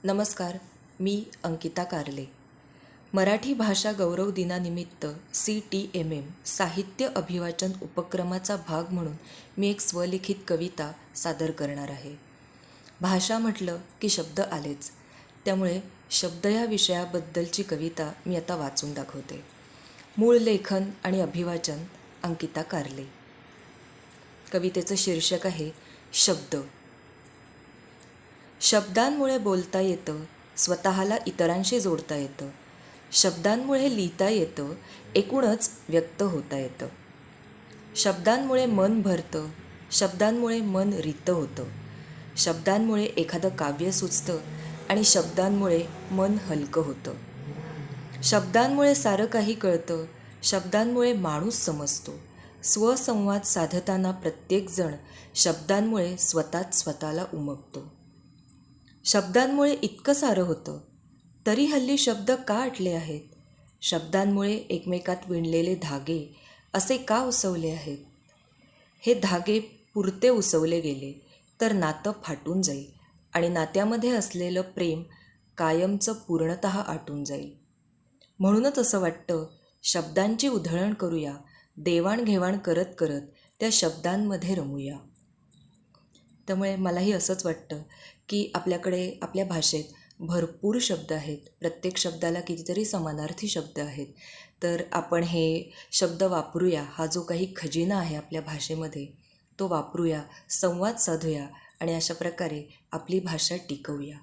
नमस्कार, मी अंकिता कारले. मराठी भाषा गौरव दिनानिमित्त CTMM साहित्य अभिवाचन उपक्रमाचा भाग म्हणून मी एक स्वलिखित कविता सादर करणार आहे. भाषा म्हटलं की शब्द आलेच, त्यामुळे शब्द या विषयाबद्दलची कविता मी आता वाचून दाखवते. मूळ लेखन आणि अभिवाचन अंकिता कारले. कवितेचं शीर्षक आहे शब्द. शब्दांमुळे बोलता येतं, स्वतःला इतरांशी जोडता येतं. शब्दांमुळे लिहिता येतं, एकूणच व्यक्त होता येतं. शब्दांमुळे मन भरतं, शब्दांमुळे मन रितं होतं. शब्दांमुळे एखादं काव्य सुचतं आणि शब्दांमुळे मन हलकं होतं. शब्दांमुळे सारं काही कळतं, शब्दांमुळे माणूस समजतो. स्वसंवाद साधताना प्रत्येकजण शब्दांमुळे स्वतःला उमगतो. शब्दांमुळे इतकं सारं होतं, तरी हल्ली शब्द का अटले आहेत? शब्दांमुळे एकमेकात विणलेले धागे असे का उसवले आहेत? हे धागे पुरते उसवले गेले तर नातं फाटून जाईल आणि नात्यामध्ये असलेलं प्रेम कायमचं पूर्णतः आटून जाईल. म्हणूनच असं वाटतं, शब्दांची उधळण करूया, देवाणघेवाण करत करत त्या शब्दांमध्ये रमूया. त्यामुळे मलाही असंच वाटतं की आपल्याकडे आपल्या भाषेत भरपूर शब्द आहेत. प्रत्येक शब्दाला कितीतरी समानार्थी शब्द आहेत. तर आपण हे शब्द वापरूया. हा जो काही खजिना आहे आपल्या भाषेमध्ये तो वापरूया, संवाद साधूया आणि अशा प्रकारे आपली भाषा टिकवूया.